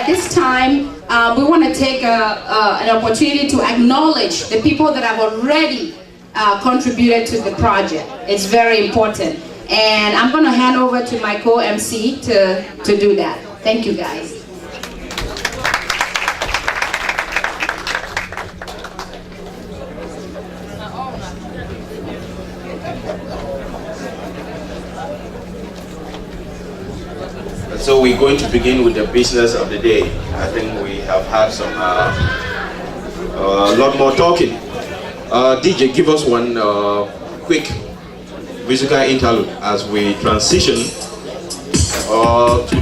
at this time, we want to take an opportunity to acknowledge the people that have already contributed to the project. It's very important. And I'm going to hand over to my co-MC to do that. Thank you, guys. So we're going to begin with the business of the day. I think we have had some a lot more talking. DJ, give us one quick musical interlude as we transition to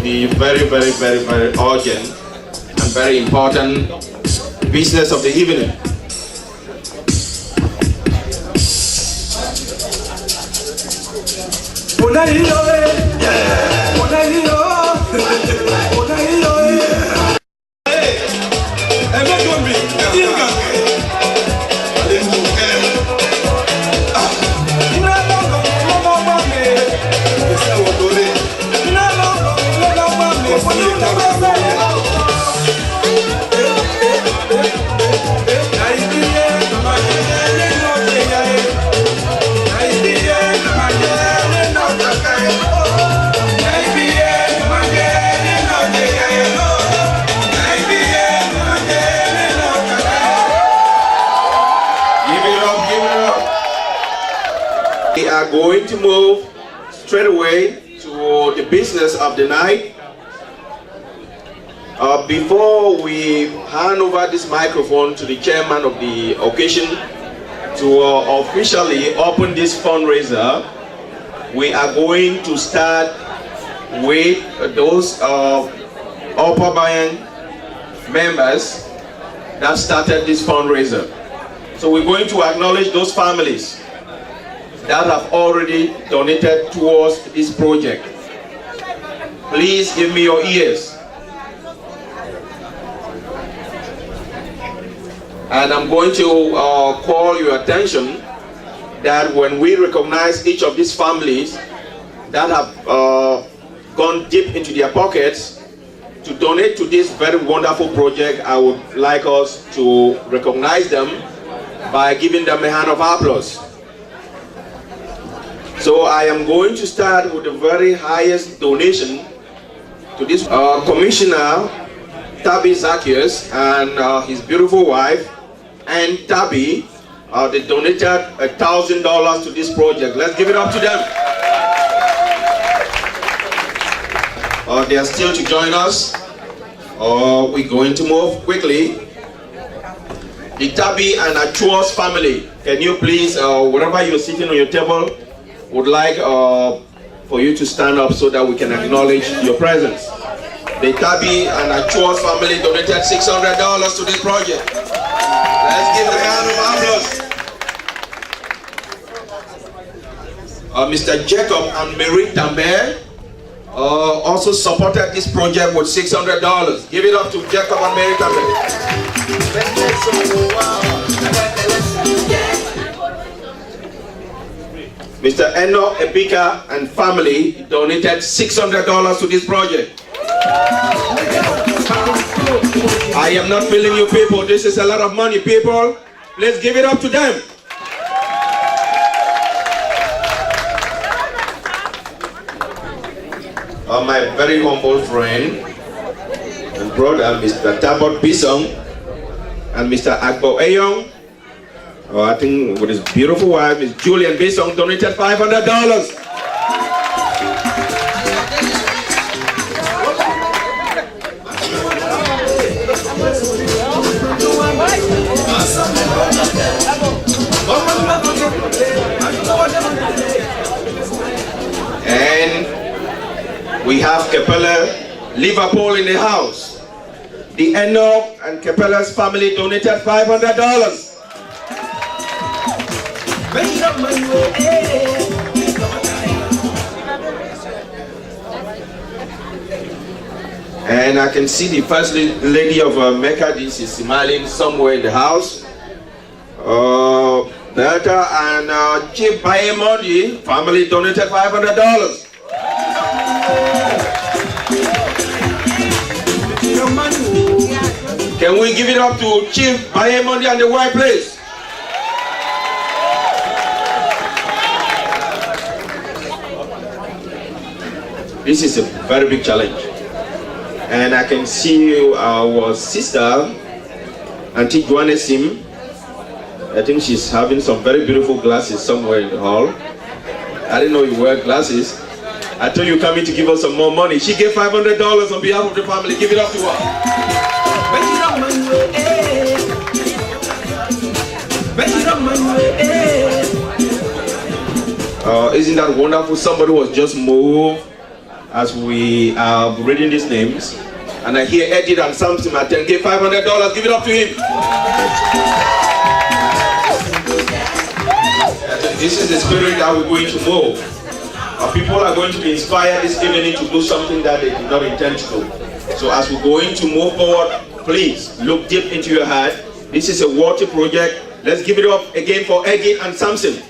the very urgent and very important business of the evening. We are going to move straight away to the business of the night. Before we hand over this microphone to the chairman of the occasion to officially open this fundraiser, we are going to start with those Upper Banyang members that started this fundraiser. So we're going to acknowledge those families that have already donated towards this project. Please give me your ears. And I'm going to call your attention that when we recognize each of these families that have gone deep into their pockets to donate to this very wonderful project, I would like us to recognize them by giving them a hand of applause. So I am going to start with the very highest donation to this Commissioner Tabi Zacchaeus and his beautiful wife, and Tabi. They donated $1,000 to this project. Let's give it up to them. They are still to join us. We're going to move quickly. The Tabi and Achua's family, can you please, wherever you're sitting on your table, would like for you to stand up so that we can acknowledge your presence. The Tabi and Achua's family donated $600 to this project. Let's give them a hand of applause. Mr. Jacob and Mary Tambert also supported this project with $600. Give it up to Jacob and Mary Tambert. Mr. Eno Ebika and family donated $600 to this project. I am not feeling you people. This is a lot of money, people. Let's give it up to them. My very humble friend and brother, Mr. Tabot Bisong and Mr. Agbo Eyong. I think with his beautiful wife, Ms. Julian Bisong, donated $500. And we have Capella Liverpool in the house. The Enoch and Capella's family donated $500. And I can see the first lady of Mecca. This is smiling somewhere in the house. Berta and Chip Bayemondi family donated $500. Can we give it up to Chief Banyang and the white place? This is a very big challenge. And I can see our sister, Auntie Joanne Sim. I think she's having some very beautiful glasses somewhere in the hall. I didn't know you wear glasses. I told you coming to give us some more money. She gave $500 on behalf of the family. Give it up to her. Isn't that wonderful? Somebody was just moved as we are reading these names. And I hear Edith and Samson at 10, give $500. Give it up to him. This is the spirit that we're going to move. Our people are going to be inspired this evening to do something that they did not intend to do. So as we're going to move forward, please look deep into your heart. This is a water project. Let's give it up again for Edith and Samson.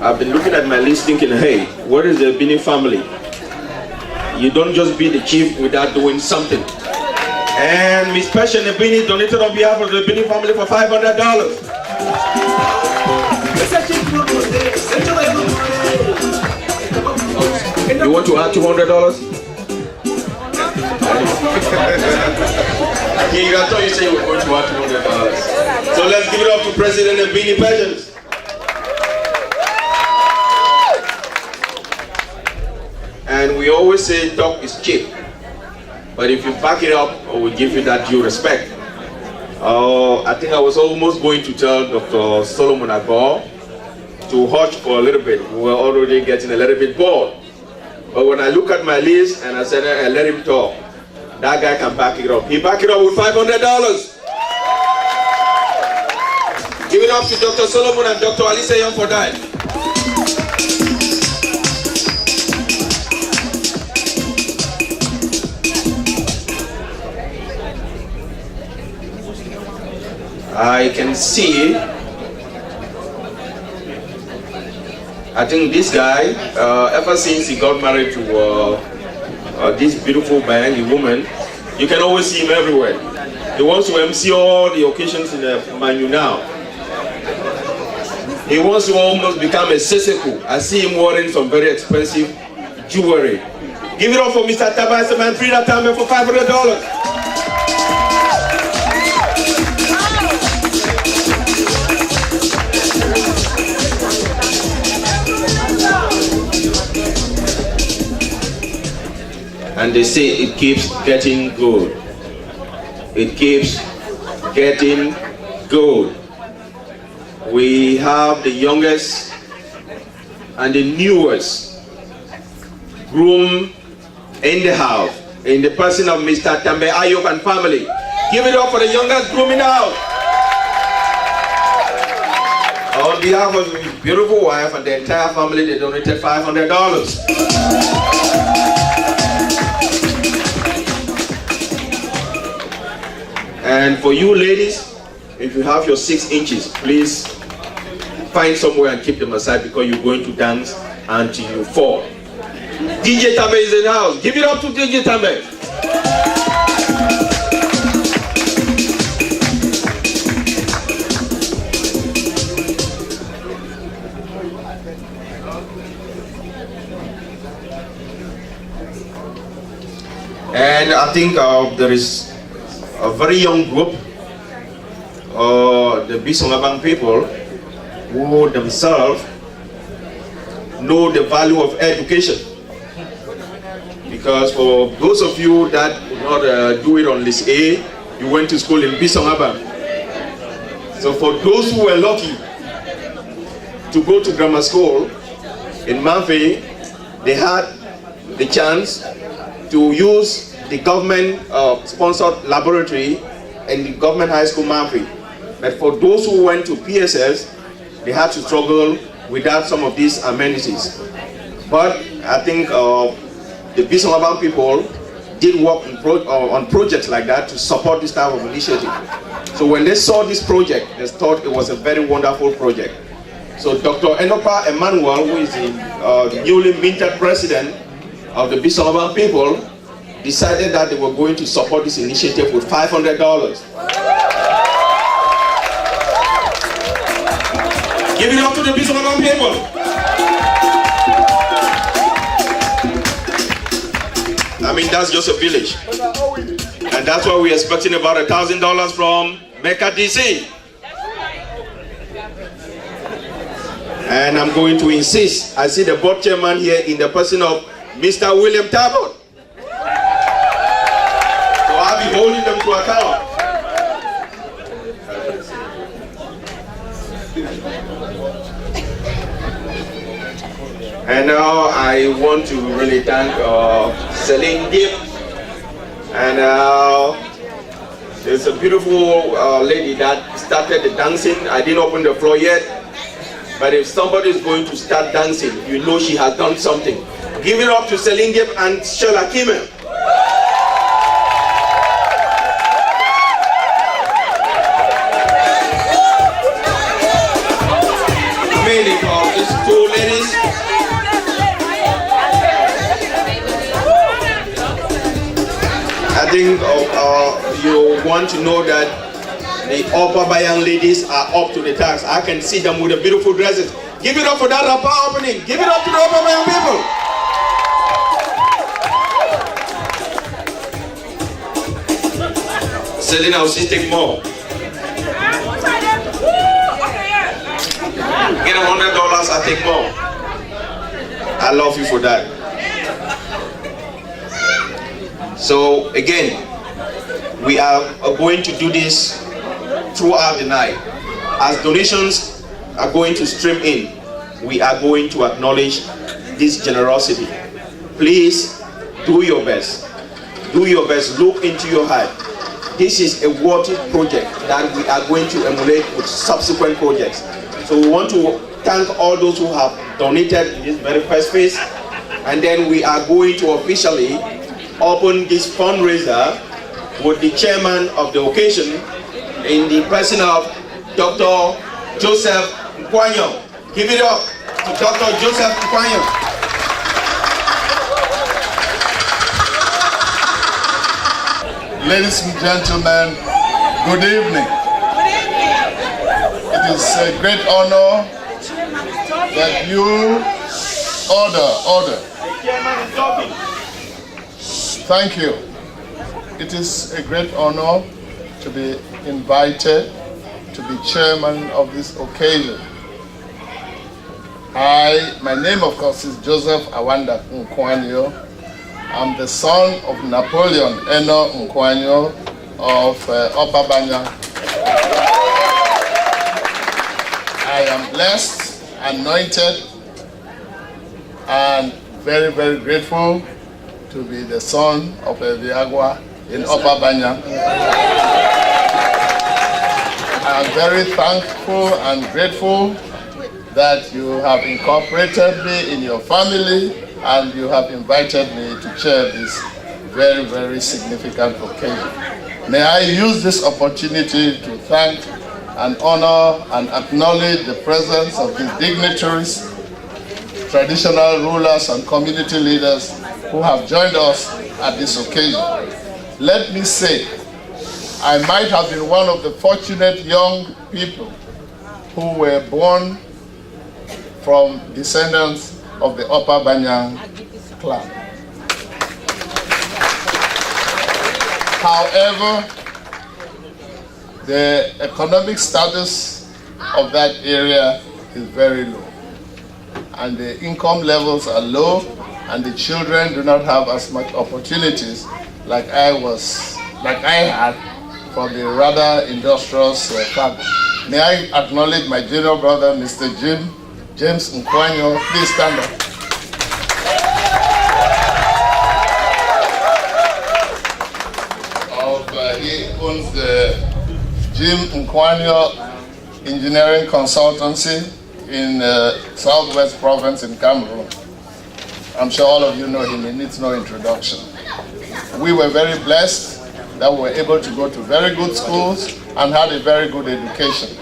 I've been looking at my list thinking, hey, what is the Bini family? You don't just be the chief without doing something. And Miss Passion Bini donated on behalf of the Bini family for $500. You want to add $200? I thought you said you were going to add $200. So let's give it up to President Bini Passion. And we always say talk is cheap. But if you back it up, we give you that due respect. I think I was almost going to tell Dr. Solomon Agbo to hush for a little bit. We were already getting a little bit bored. But when I look at my list and I said, let him talk, that guy can back it up. He backed it up with $500. Give it up to Dr. Solomon and Dr. Alisa Young for that. I can see, I think this guy, ever since he got married to this beautiful Banyang woman, you can always see him everywhere. He wants to MC all the occasions in the Manu now. He wants to almost become a seseku. I see him wearing some very expensive jewelry. Give it up for Mr. Tabasa and Frida Tambe for $500. And they say it keeps getting good. It keeps getting good. We have the youngest and the newest groom in the house, in the person of Mr. Tambe Ayok and family. Give it up for the youngest groom in the house. On behalf of his beautiful wife and the entire family, they donated $500. And for you ladies, if you have your 6 inches, please find somewhere and keep them aside because you're going to dance until you fall. DJ Tambe is in the house. Give it up to DJ Tambe. And I think there is a very young group, the Bisongabang people, who themselves know the value of education. Because for those of you that did not do it on list A, you went to school in Bisongabang. So for those who were lucky to go to grammar school in Manfe, they had the chance to use the government sponsored laboratory in the government high school Manfe. But for those who went to PSS, they had to struggle without some of these amenities. But I think the Bisongabang people did work on projects like that to support this type of initiative. So when they saw this project, they thought it was a very wonderful project. So Dr. Enopa Emmanuel, who is the newly minted president of the Bisolaban people, decided that they were going to support this initiative with $500. Give it up to the Bisolaban people. I mean, that's just a village. And that's why we're expecting about $1,000 from Mecca, DC. And I'm going to insist, I see the board chairman here in the person of Mr. William Talbot. So I'll be holding them to account. And now I want to really thank Celine Gibb. And there's a beautiful lady that started the dancing. I didn't open the floor yet. But if somebody is going to start dancing, you know she has done something. Give it up to Celine Gibb and Sheila Kimmel. Mainly for these two ladies. I think you want to know that the Upper Banyang ladies are up to the task. I can see them with the beautiful dresses. Give it up for that rapper opening. Give it up to the Upper Banyang people. Selena, I'll see take more. Get $100, I'll take more. I love you for that. So again, we are going to do this throughout the night. As donations are going to stream in, we are going to acknowledge this generosity. Please do your best. Do your best. Look into your heart. This is a worthy project that we are going to emulate with subsequent projects. So we want to thank all those who have donated in this very first phase, and then we are going to officially open this fundraiser with the chairman of the occasion in the person of Dr. Joseph Nkwanyo. Give it up to Dr. Joseph Nkwanyo. Ladies and gentlemen, good evening. It is a great honor that you order. Thank you. It is a great honor to be invited to be chairman of this occasion. My name of course is Joseph Awanda Nkwanyo. I'm the son of Napoleon Eno Nkwanyo of Upper Banyang. I am blessed, anointed, and very, very grateful to be the son of a Viagwa in Upper Banyang. I am very thankful and grateful that you have incorporated me in your family and you have invited me to chair this very, very significant occasion. May I use this opportunity to thank and honor and acknowledge the presence of the dignitaries, traditional rulers and community leaders who have joined us at this occasion. Let me say, I might have been one of the fortunate young people who were born from descendants of the Upper Banyang clan. However, the economic status of that area is very low, and the income levels are low, and the children do not have as much opportunities like I had from the rather industrious family. May I acknowledge my junior brother, Mr. James Nkwanyo. Please stand up. He owns the Jim Nkwanyo Engineering Consultancy in Southwest Province in Cameroon. I'm sure all of you know him, he needs no introduction. We were very blessed that we were able to go to very good schools and had a very good education.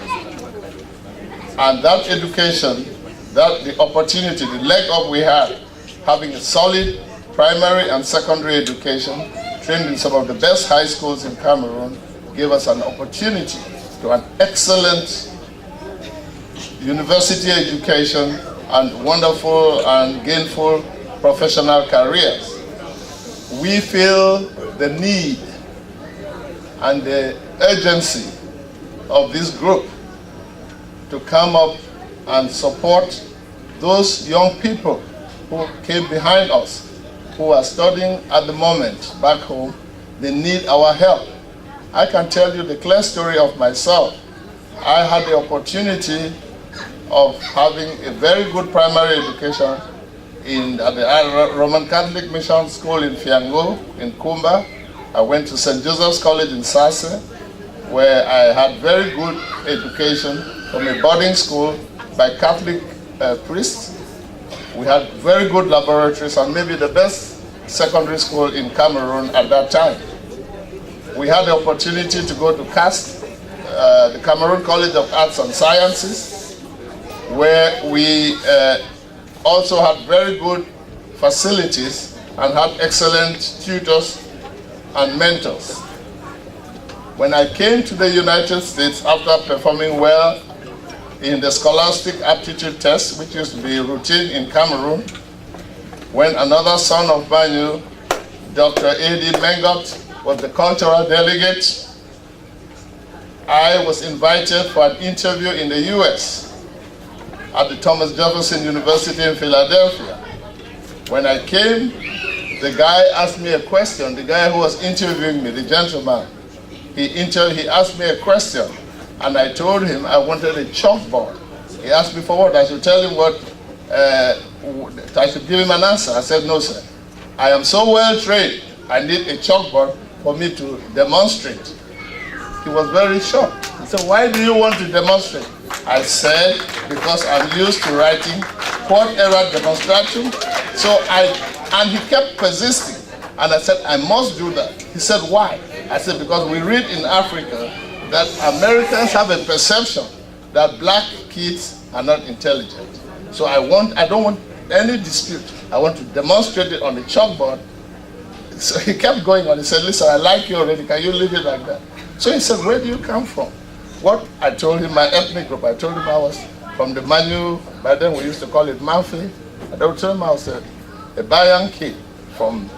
And that education, that the opportunity, the leg up we had, having a solid primary and secondary education, trained in some of the best high schools in Cameroon, gave us an opportunity to an excellent university education and wonderful and gainful professional careers. We feel the need and the urgency of this group to come up and support those young people who came behind us, who are studying at the moment back home. They need our help. I can tell you the clear story of myself. I had the opportunity of having a very good primary education at the Roman Catholic Mission School in Fiango, in Kumba. I went to St. Joseph's College in Sase, where I had very good education from a boarding school by Catholic priests. We had very good laboratories and maybe the best secondary school in Cameroon at that time. We had the opportunity to go to CAST, the Cameroon College of Arts and Sciences, where we also had very good facilities and had excellent tutors and mentors. When I came to the United States after performing well in the scholastic aptitude test, which used to be routine in Cameroon, when another son of Banyang, Dr. A.D. Mengot, was the cultural delegate, I was invited for an interview in the US at the Thomas Jefferson University in Philadelphia. When I came, the guy asked me a question. The guy who was interviewing me, the gentleman, he asked me a question, and I told him I wanted a chalkboard. He asked me for what? I should tell him what, I should give him an answer. I said, no, sir. I am so well trained, I need a chalkboard for me to demonstrate. He was very shocked. He said, why do you want to demonstrate? I said, because I'm used to writing quod erat demonstration. And he kept persisting. And I said, I must do that. He said, why? I said, because we read in Africa that Americans have a perception that black kids are not intelligent. So I don't want any dispute. I want to demonstrate it on the chalkboard. So he kept going on. He said, listen, I like you already. Can you leave it like that? So he said, where do you come from? What I told him, my ethnic group, I told him I was from the Manu, by then we used to call it Manfi. I told him I was a Banyang kid from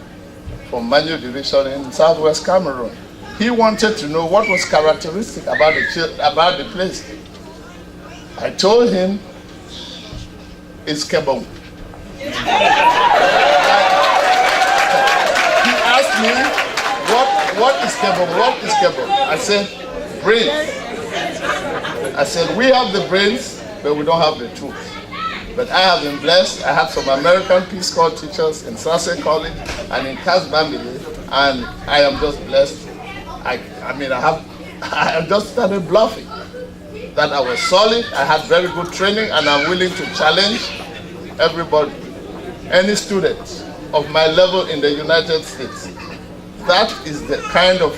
Manu division in southwest Cameroon. He wanted to know what was characteristic about the place. I told him, it's Kebong. He asked me, what is Kebong? What is Kebong? I said, brains. I said, we have the brains, but we don't have the tools. But I have been blessed. I had some American Peace Corps teachers in Sase College and in Kasbambili, and I am just blessed. I just started bluffing that I was solid, I had very good training, and I'm willing to challenge everybody, any student of my level in the United States. That is the kind of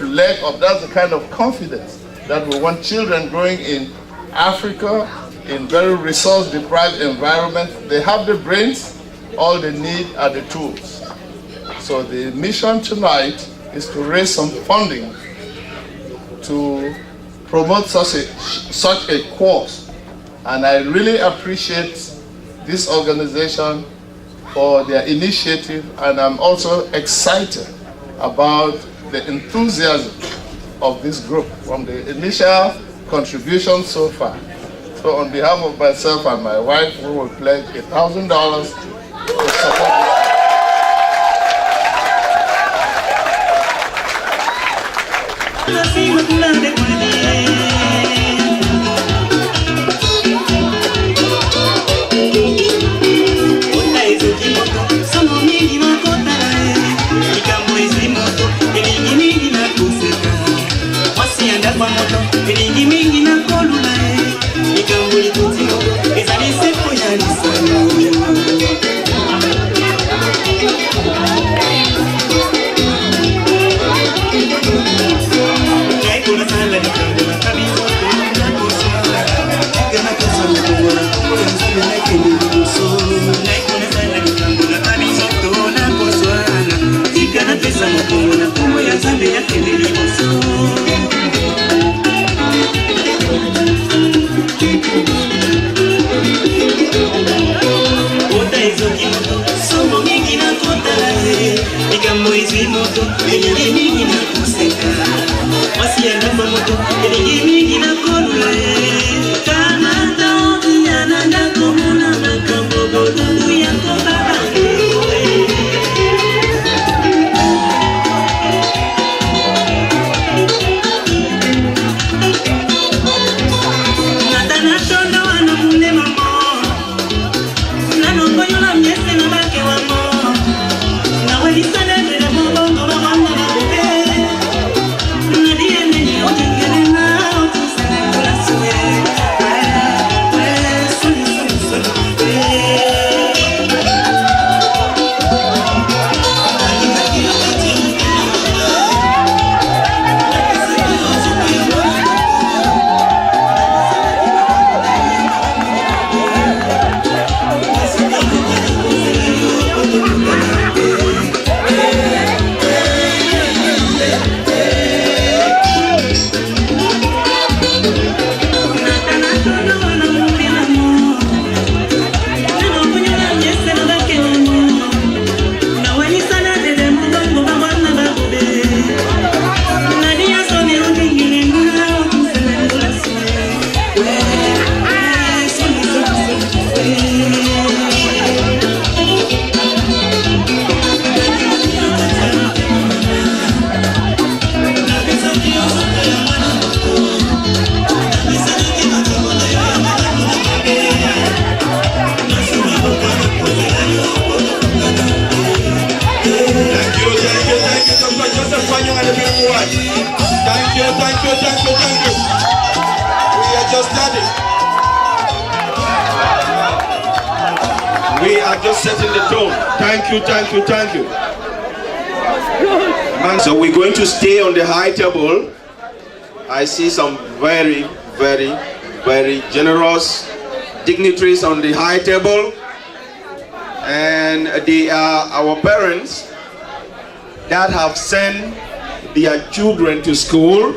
that's the kind of confidence that we want children growing in Africa, in very resource-deprived environments. They have the brains, all they need are the tools. So the mission tonight is to raise some funding to promote such a course. And I really appreciate this organization for their initiative, and I'm also excited about the enthusiasm of this group from the initial contribution so far. So on behalf of myself and my wife, we will pledge $1,000 to support Con you, Dr. Joseph Banyang and the beautiful wife. Thank you, thank you, thank you, thank you. We are just starting. We are just setting the tone. Thank you, thank you, thank you. So we're going to stay on the high table. I see some very, very, very generous dignitaries on the high table. And they are our parents that have sent their children to school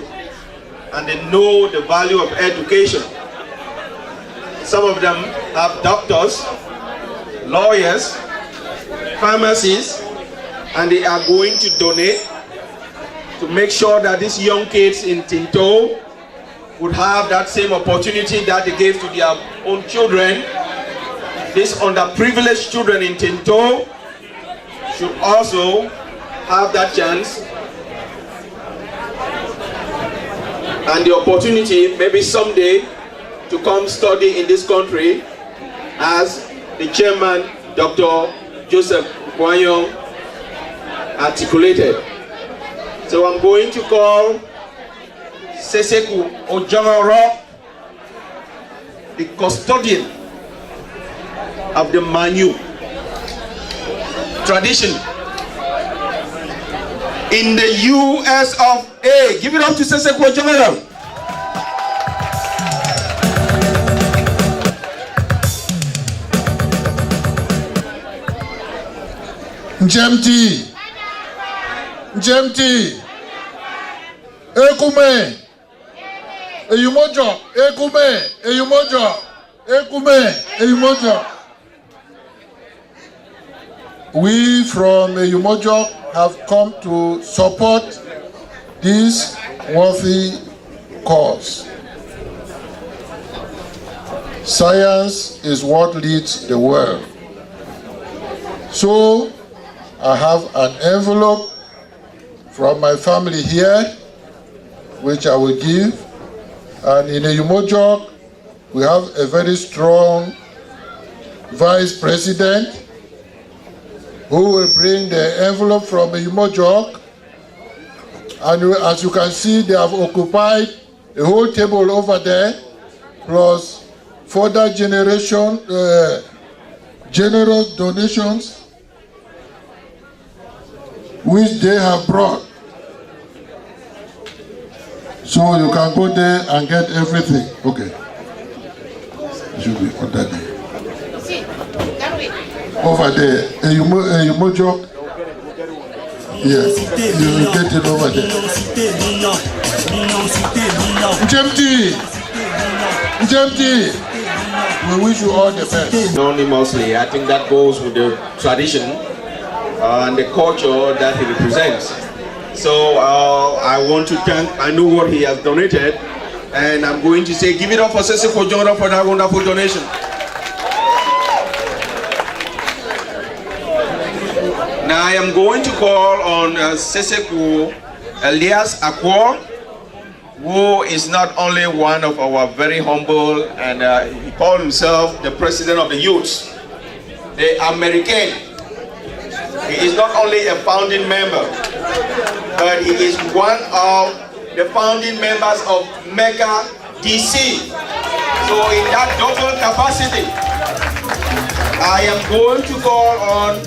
and they know the value of education. Some of them have doctors, lawyers, pharmacists, and they are going to donate to make sure that these young kids in Tinto would have that same opportunity that they gave to their own children. These underprivileged children in Tinto should also have that chance and the opportunity maybe someday to come study in this country, as the chairman, Dr. Joseph Banyang, articulated. So I'm going to call Seseku Ojangaro, the custodian of the Manu tradition in the US of A. Give it up to Seseku Ojangaro. Njemti, Njemti, Ekume, Eyumojo, Ekume, Eyumojo, Ekume, Eyumojo. We from Eyumojo have come to support this worthy cause. Science is what leads the world. So, I have an envelope from my family here, which I will give. And in Eyumojo, we have a very strong vice president who will bring the envelope from Eyumojo. And as you can see, they have occupied a whole table over there, plus further generous donations which they have brought. So you can go there and get everything. Okay. It should be under there. Over there. Eyumojo. Yes, you will get it over there. Njemti! Njemti! We wish you all the best. Anonymously, I think that goes with the tradition and the culture that he represents. So I want to thank, I know what he has donated, and I'm going to say, give it up for Seseku Ojangaro for that wonderful donation. Now I am going to call on Seseku Elias Akwo, who is not only one of our very humble, and he called himself the president of the youths, the American. He is not only a founding member, but he is one of the founding members of Mecca DC. So in that double capacity, I am going to call on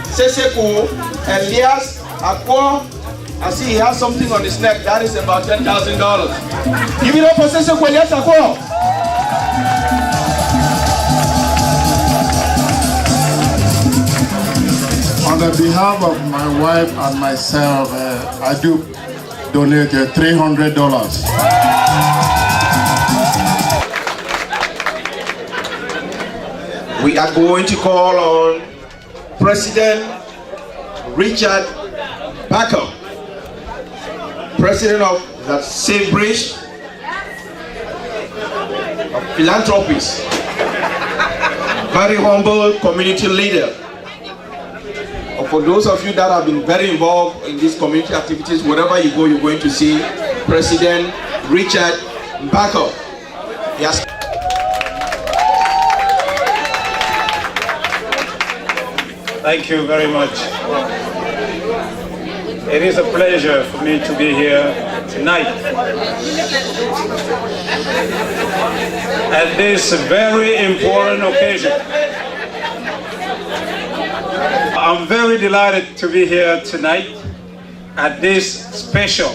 Seseku Elias Akwo. I see he has something on his neck. That is about $10,000. Give it up for Seseku Elias Akwo. On the behalf of my wife and myself, I do donate $300. We are going to call on President Richard Packer, President of the Safe Bridge of Philanthropies, very humble community leader. For those of you that have been very involved in these community activities, wherever you go, you're going to see President Richard Packer. Yes. Thank you very much. It is a pleasure for me to be here tonight at this very important occasion. I'm very delighted to be here tonight at this special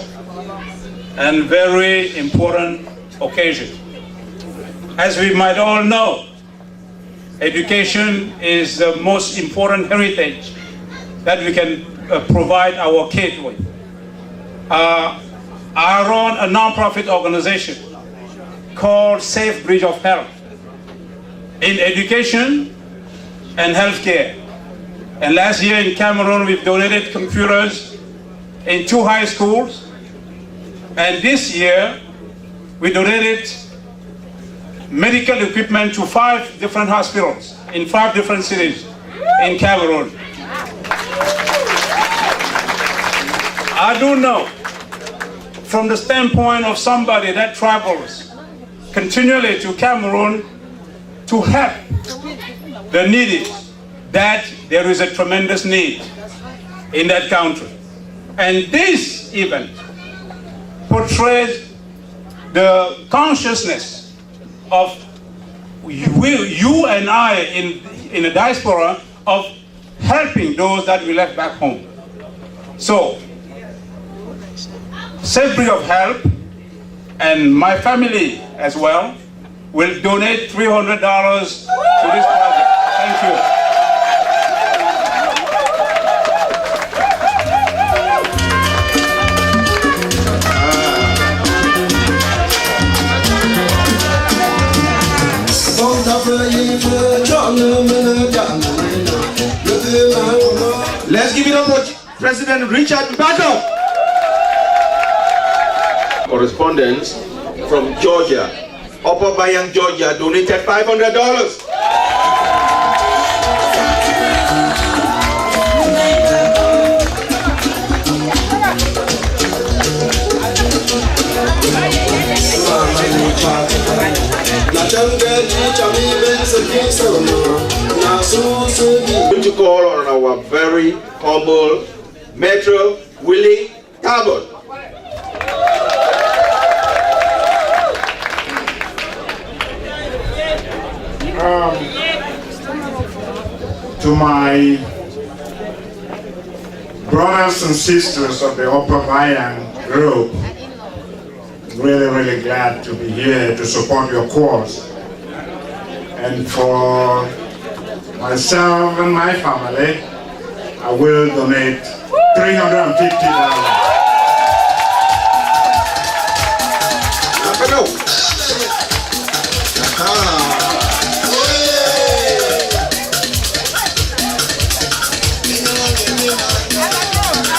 and very important occasion. As we might all know, education is the most important heritage that we can provide our kids with. I run a non-profit organization called Safe Bridge of Health in education and healthcare. And last year in Cameroon, we've donated computers in 2 high schools. And this year, we donated medical equipment to 5 different hospitals in 5 different cities in Cameroon. I do know, from the standpoint of somebody that travels continually to Cameroon to help the needy, that there is a tremendous need in that country. And this event portrays the consciousness of you and I in the diaspora of helping those that we left back home. So, Safe Bridge of Help and my family as well will donate $300 to this project. Thank you. Let's give it up for President Richard Battle. Correspondents from Georgia, Upper Banyang, Georgia, donated $500. Going to call on our very humble Metro Willie Talbot. To my brothers and sisters of the Upper Banyang group, really glad to be here to support your cause. And for myself and my family, I will donate $350.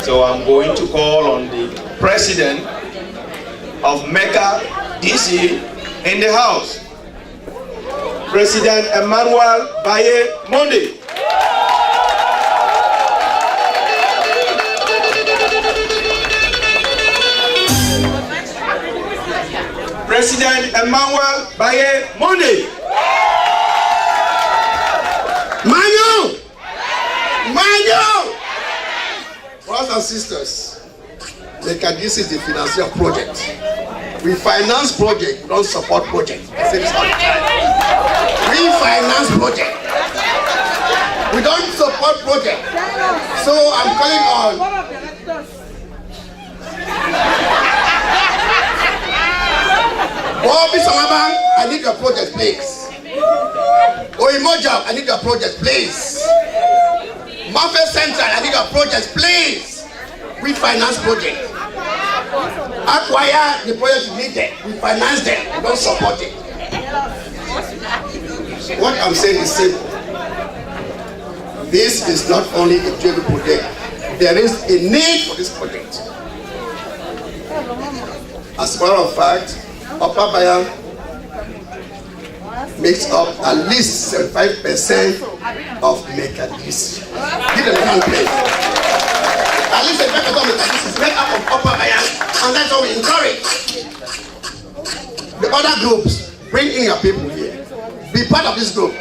So I'm going to call on the president of Mecca, DC, in the house. President Emmanuel Baye Monde. President Emmanuel Baye Monde. Manu! Brothers and sisters, this is the financial project. We finance project, we don't support project. I say this all the time. We finance project. We don't support project. So I'm calling on Bobby Samabang, I need your project, please. Oimojab, I need your project, please. Mafia Central, I need your project, please. We finance project. Acquire the project needed. We finance them. We don't support it. What I'm saying is simple. This is not only a journey project. There is a need for this project. As a matter of fact, Upper Banyang makes up at least 75% of Mecca-DC. Give them a hand, please. At least 75% of Mecca-DC is made up of Upper Banyang, and that's what we encourage. The other groups, bring in your people here. Be part of this group.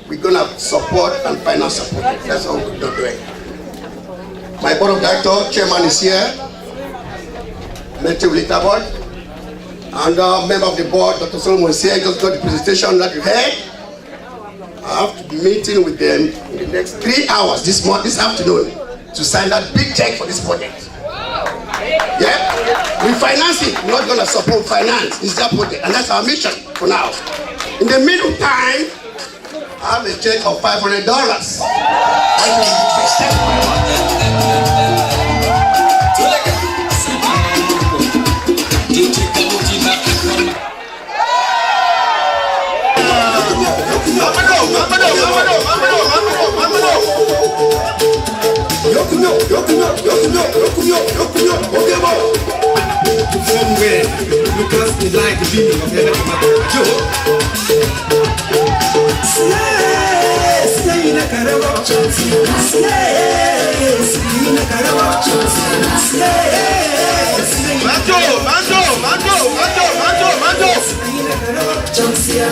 We're gonna support and finance support. That's all we're doing. My board of directors, chairman is here, Later board, and member of the board, Dr. Solomon is here. Just got the presentation that you heard. I have to be meeting with them in the next 3 hours this afternoon to sign that big check for this project. Yeah, we finance it. We're not going to support finance. It's their project, and that's our mission for now. In the meantime, I have a check of $500. From where Lucas is like the beginning of the Slay in a caravan, slay in a caravan, slay. Mando. Johnson,